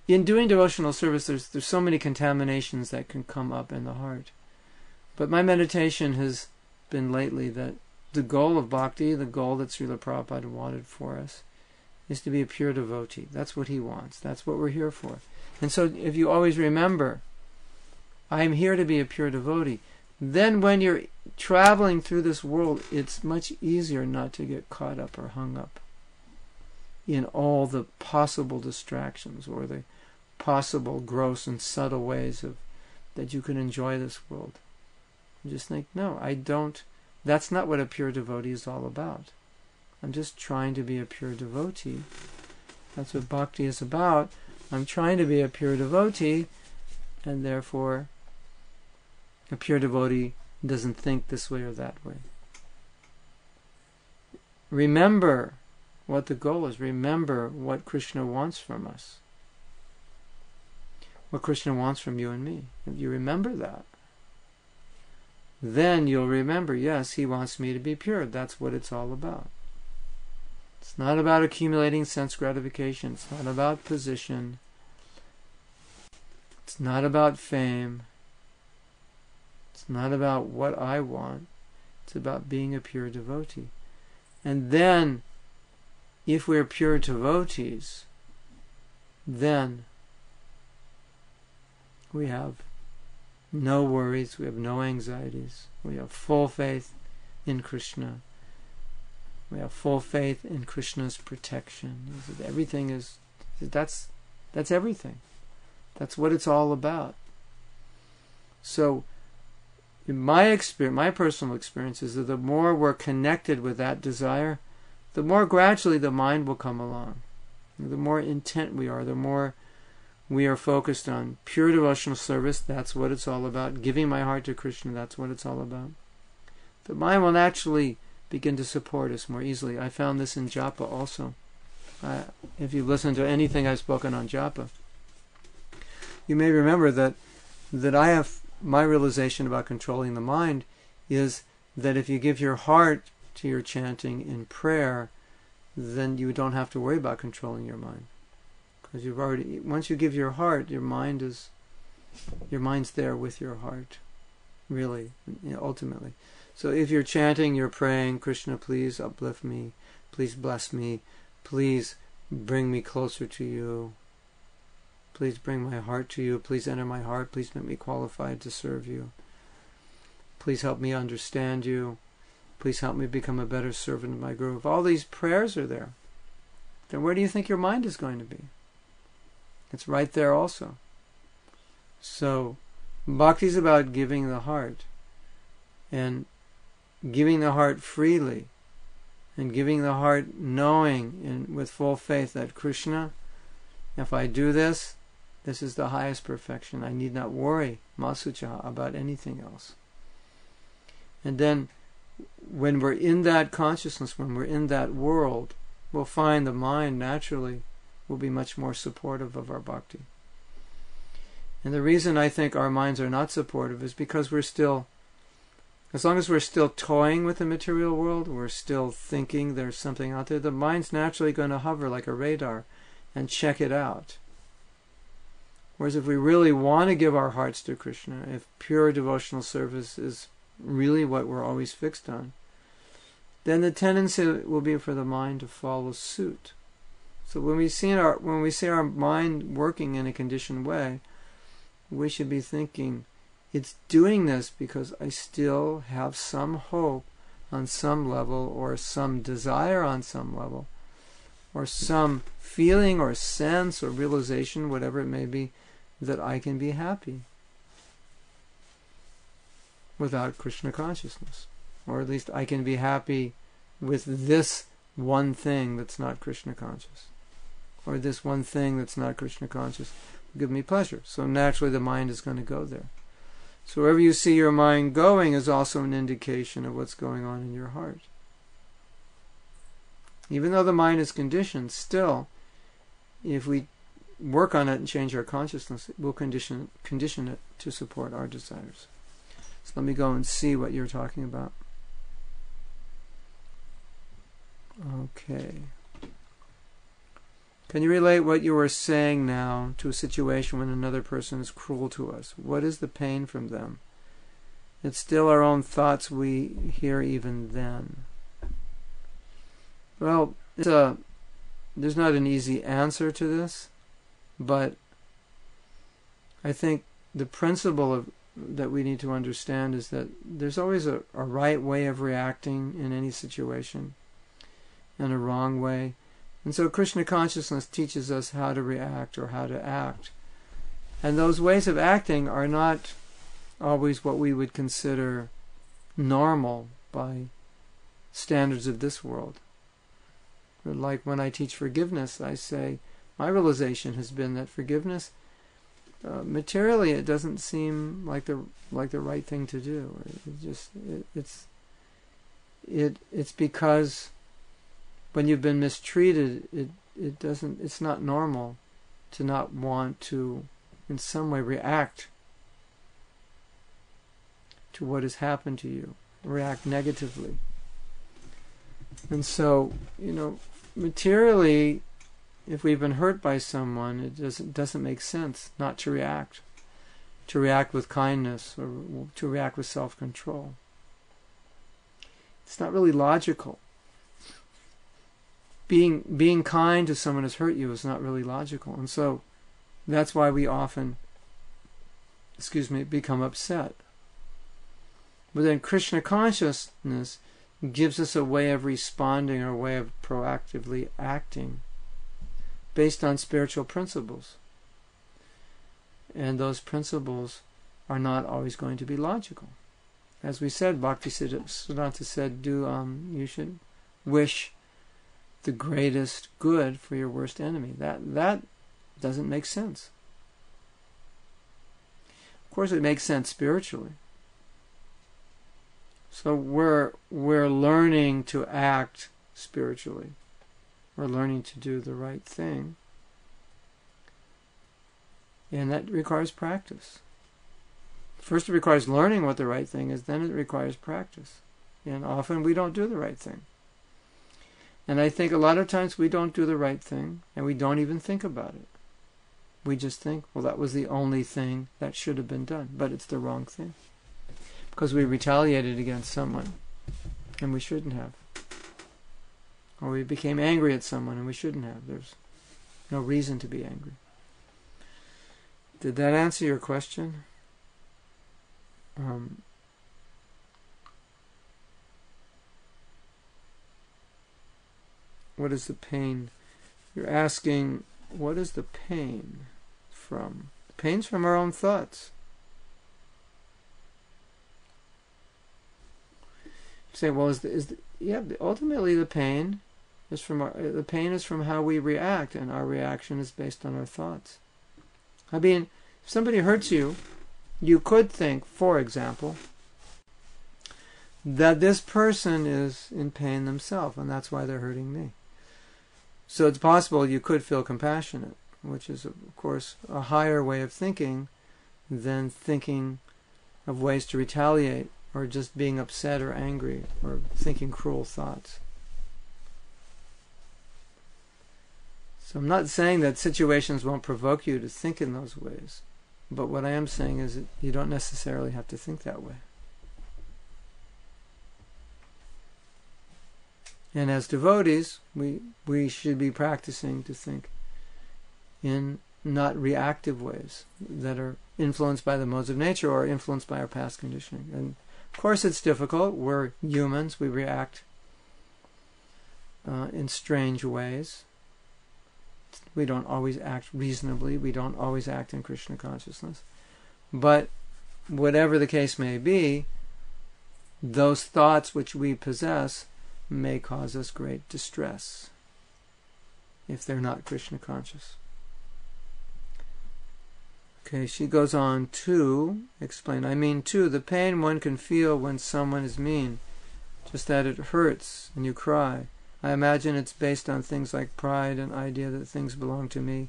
Speaker 1: in doing devotional service, there's so many contaminations that can come up in the heart. But my meditation has been lately that the goal of bhakti, the goal that Srila Prabhupada wanted for us, is to be a pure devotee. That's what he wants. That's what we're here for. And so if you always remember, I'm here to be a pure devotee, then when you're traveling through this world, it's much easier not to get caught up or hung up in all the possible distractions or the possible gross and subtle ways that you can enjoy this world. You just think, no, I don't. That's not what a pure devotee is all about. I'm just trying to be a pure devotee. That's what bhakti is about. I'm trying to be a pure devotee, and therefore a pure devotee doesn't think this way or that way. Remember what the goal is. Remember what Krishna wants from us. What Krishna wants from you and me. If you remember that, then you'll remember, yes, he wants me to be pure. That's what it's all about. It's not about accumulating sense gratification. It's not about position. It's not about fame. It's not about what I want. It's about being a pure devotee. And then, if we're pure devotees, then we have no worries, we have no anxieties, we have full faith in Krishna. We have full faith in Krishna's protection. Everything is, that's everything. That's what it's all about. So, in my experience, my personal experience is that the more we're connected with that desire, the more gradually the mind will come along. The more intent we are, the more we are focused on pure devotional service. That's what it's all about. Giving my heart to Krishna, that's what it's all about. The mind will naturally begin to support us more easily. I found this in japa also. If you listen to anything I've spoken on japa, you may remember that I have my realization about controlling the mind is that if you give your heart to your chanting in prayer, then you don't have to worry about controlling your mind, because you've already, once you give your heart, your mind's there with your heart, really, ultimately. So if you're chanting, you're praying, Krishna, please uplift me, please bless me, please bring me closer to you, please bring my heart to you, please enter my heart, please make me qualified to serve you, please help me understand you, please help me become a better servant of my Guru. If all these prayers are there, then where do you think your mind is going to be? It's right there also. So, bhakti is about giving the heart, and giving the heart freely, and giving the heart knowing and with full faith that Krishna, if I do this, this is the highest perfection. I need not worry, masucha, about anything else. And then, when we're in that consciousness, when we're in that world, we'll find the mind naturally will be much more supportive of our bhakti. And the reason I think our minds are not supportive is because we're still, as long as we're still toying with the material world, we're still thinking there's something out there, the mind's naturally going to hover like a radar and check it out. Whereas if we really want to give our hearts to Krishna, if pure devotional service is really what we're always fixed on, then the tendency will be for the mind to follow suit. So when we see our mind working in a conditioned way, we should be thinking, it's doing this because I still have some hope on some level, or some desire on some level, or some feeling or sense or realization, whatever it may be, that I can be happy without Krishna consciousness. Or at least I can be happy with this one thing that's not Krishna conscious. Or this one thing that's not Krishna conscious will give me pleasure. So naturally the mind is going to go there. So wherever you see your mind going is also an indication of what's going on in your heart. Even though the mind is conditioned, still, if we work on it and change our consciousness, it will condition it to support our desires. So let me go and see what you're talking about. Okay. Can you relate what you were saying now to a situation when another person is cruel to us? What is the pain from them? It's still our own thoughts we hear even then. Well, there's not an easy answer to this, but I think the principle that we need to understand is that there's always a right way of reacting in any situation and a wrong way. And so Krishna consciousness teaches us how to react or how to act. And those ways of acting are not always what we would consider normal by standards of this world. Like when I teach forgiveness, I say, my realization has been that forgiveness, materially, it doesn't seem like the right thing to do. It's because when you've been mistreated, it's not normal to not want to, in some way, react to what has happened to you, react negatively. And so, materially, if we've been hurt by someone, it doesn't make sense not to react with kindness or to react with self-control. It's not really logical. Being kind to someone who's hurt you is not really logical, and so that's why we often, become upset. But then Krishna consciousness gives us a way of responding or a way of proactively acting based on spiritual principles. And those principles are not always going to be logical. As we said, Bhaktisiddhanta said, you should wish the greatest good for your worst enemy. That doesn't make sense. Of course, it makes sense spiritually. So we're learning to act spiritually. We're learning to do the right thing. And that requires practice. First it requires learning what the right thing is, then it requires practice. And often we don't do the right thing. And I think a lot of times we don't do the right thing, and we don't even think about it. We just think, well, that was the only thing that should have been done, but it's the wrong thing. Because we retaliated against someone, and we shouldn't have. Or we became angry at someone, and we shouldn't have. There's no reason to be angry. Did that answer your question? What is the pain? You're asking, what is the pain from? The pain's from our own thoughts. You say, well, ultimately the pain is from how we react, and our reaction is based on our thoughts. I mean, if somebody hurts you, you could think, for example, that this person is in pain themselves, and that's why they're hurting me. So it's possible you could feel compassionate, which is, of course, a higher way of thinking than thinking of ways to retaliate, or just being upset or angry, or thinking cruel thoughts. So I'm not saying that situations won't provoke you to think in those ways, but what I am saying is that you don't necessarily have to think that way. And as devotees, we should be practicing to think in not reactive ways that are influenced by the modes of nature or influenced by our past conditioning. And of course it's difficult. We're humans. We react in strange ways. We don't always act reasonably. We don't always act in Krishna consciousness. But whatever the case may be, those thoughts which we possess may cause us great distress if they're not Krishna conscious. Okay, she goes on to explain, the pain one can feel when someone is mean, just that it hurts and you cry. I imagine it's based on things like pride and idea that things belong to me.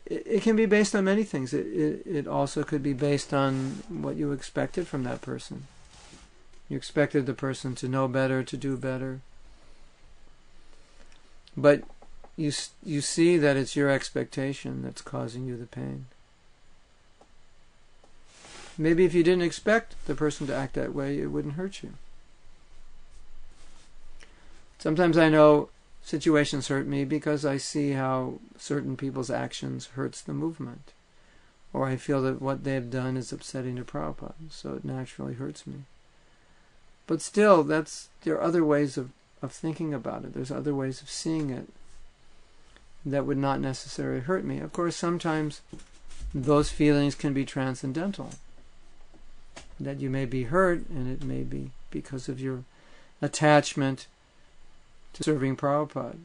Speaker 1: It can be based on many things. It also could be based on what you expected from that person. You expected the person to know better, to do better. But you see that it's your expectation that's causing you the pain. Maybe if you didn't expect the person to act that way, it wouldn't hurt you. Sometimes I know situations hurt me because I see how certain people's actions hurts the movement. Or I feel that what they've done is upsetting to Prabhupada, so it naturally hurts me. But still, there are other ways of thinking about it. There's other ways of seeing it that would not necessarily hurt me. Of course, sometimes those feelings can be transcendental. That you may be hurt, and it may be because of your attachment to serving Prabhupada.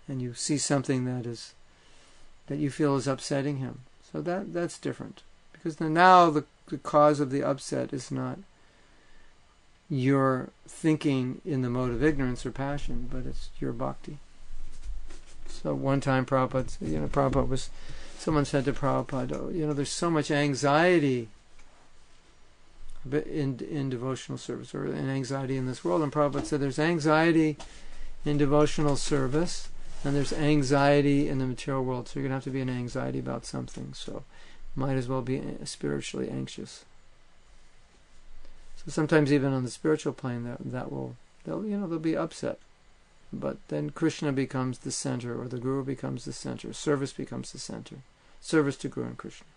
Speaker 1: And you see something that you feel is upsetting him. So that's different. Because now the cause of the upset is not your thinking in the mode of ignorance or passion, but it's your bhakti. So one time someone said to Prabhupada, there's so much anxiety in devotional service, or an anxiety in this world. And Prabhupada said there's anxiety in devotional service, and there's anxiety in the material world. So you're going to have to be in anxiety about something. So might as well be spiritually anxious. So sometimes even on the spiritual plane, they'll be upset. But then Krishna becomes the center, or the Guru becomes the center. Service becomes the center. Service to Guru and Krishna.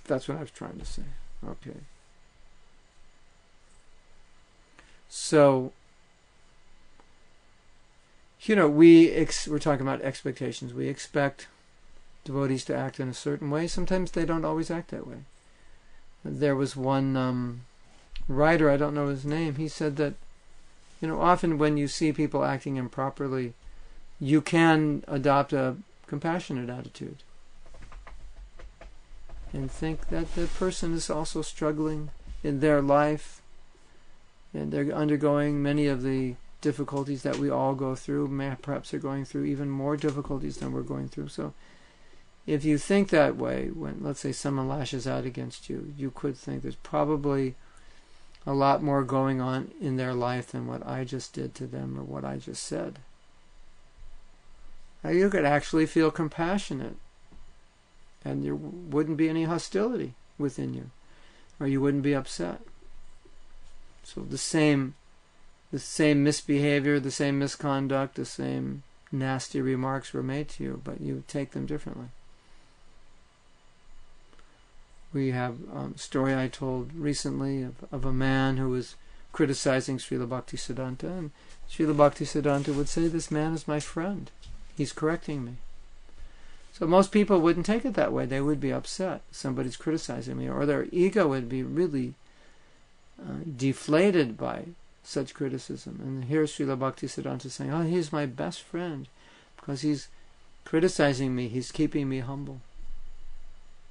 Speaker 1: That's what I was trying to say. Okay. So, we're talking about expectations. We expect devotees to act in a certain way. Sometimes they don't always act that way. There was one writer, I don't know his name, he said that, often when you see people acting improperly, you can adopt a compassionate attitude and think that the person is also struggling in their life, and they're undergoing many of the difficulties that we all go through. Perhaps they're going through even more difficulties than we're going through. So if you think that way, when, let's say, someone lashes out against you, you could think there's probably a lot more going on in their life than what I just did to them or what I just said. Now, you could actually feel compassionate, and there wouldn't be any hostility within you, or you wouldn't be upset. So the same misbehavior, the same misconduct, the same nasty remarks were made to you, but you take them differently. We have a story I told recently of a man who was criticizing Srila Bhaktisiddhanta, and Srila Bhaktisiddhanta would say, "This man is my friend. He's correcting me." So most people wouldn't take it that way. They would be upset. Somebody's criticizing me, or their ego would be really deflated by such criticism. And here's Srila Bhaktisiddhanta saying, "Oh, he's my best friend because he's criticizing me. He's keeping me humble."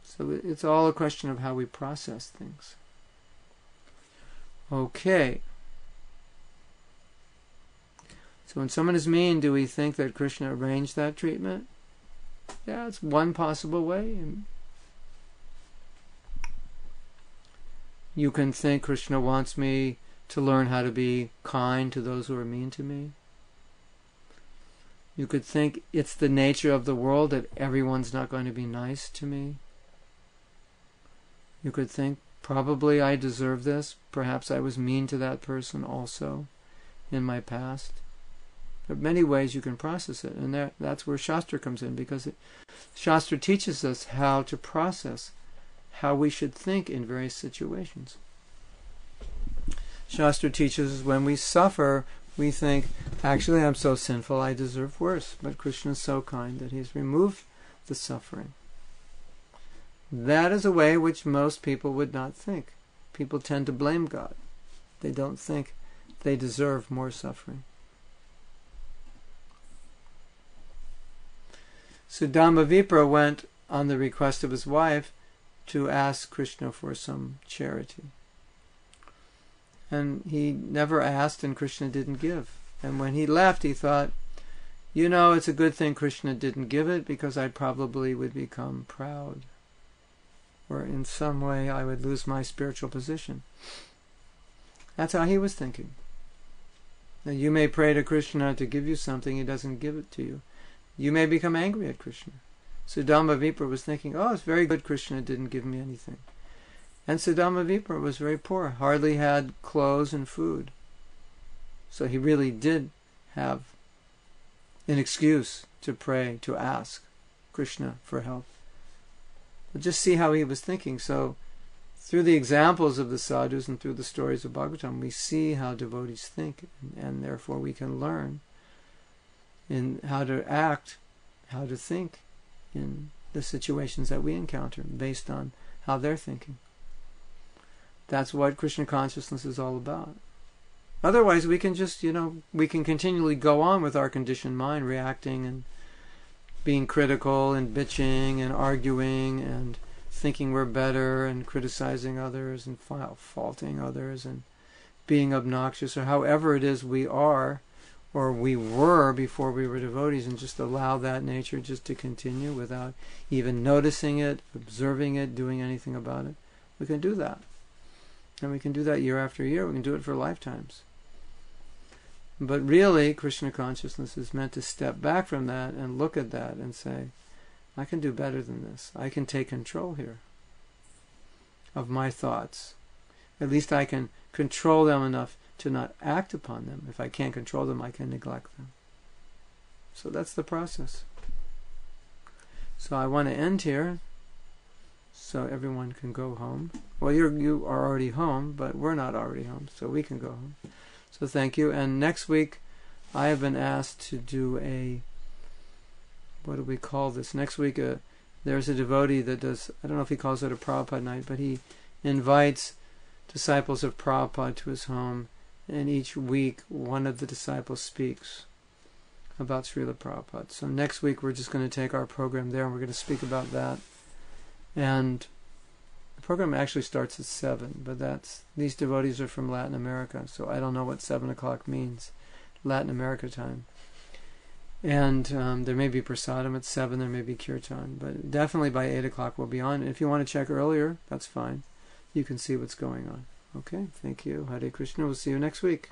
Speaker 1: So it's all a question of how we process things. Okay. So when someone is mean, do we think that Krishna arranged that treatment? Yeah, it's one possible way. You can think Krishna wants me to learn how to be kind to those who are mean to me. You could think it's the nature of the world that everyone's not going to be nice to me. You could think, probably I deserve this. Perhaps I was mean to that person also in my past. There are many ways you can process it, and that's where Shastra comes in, because Shastra teaches us how to process how we should think in various situations. Shastra teaches us when we suffer, we think, actually I'm so sinful, I deserve worse. But Krishna is so kind that He's removed the suffering. That is a way which most people would not think. People tend to blame God. They don't think they deserve more suffering. So Dambavipra went on the request of his wife to ask Krishna for some charity. And he never asked, and Krishna didn't give. And when he left, he thought, it's a good thing Krishna didn't give it, because I probably would become proud. Or in some way I would lose my spiritual position. That's how he was thinking. Now, you may pray to Krishna to give you something, he doesn't give it to you. You may become angry at Krishna. Sudama Vipra was thinking, it's very good Krishna didn't give me anything. And Sudama Vipra was very poor, hardly had clothes and food. So he really did have an excuse to pray, to ask Krishna for help. But just see how he was thinking. So through the examples of the sadhus and through the stories of Bhagavatam, we see how devotees think, and therefore we can learn in how to act, how to think in the situations that we encounter based on how they're thinking. That's what Krishna consciousness is all about. Otherwise, we can just, we can continually go on with our conditioned mind, reacting and being critical and bitching and arguing and thinking we're better and criticizing others and faulting others and being obnoxious, or however it is we are or we were before we were devotees, and just allow that nature just to continue without even noticing it, observing it, doing anything about it. We can do that. And we can do that year after year. We can do it for lifetimes. But really, Krishna consciousness is meant to step back from that and look at that and say, I can do better than this. I can take control here of my thoughts. At least I can control them enough to not act upon them. If I can't control them, I can neglect them. So that's the process. So I want to end here so everyone can go home. Well, you are already home, but we're not already home, so we can go home. So thank you. And next week, I have been asked to do what do we call this? Next week, there's a devotee that does, I don't know if he calls it a Prabhupada night, but he invites disciples of Prabhupada to his home, and each week one of the disciples speaks about Srila Prabhupada. So next week we're just going to take our program there and we're going to speak about that. And the program actually starts at 7, but these devotees are from Latin America, so I don't know what 7 o'clock means, Latin America time. And there may be prasadam at 7, there may be kirtan, but definitely by 8 o'clock we'll be on. If you want to check earlier, that's fine. You can see what's going on. Okay, thank you. Hare Krishna. We'll see you next week.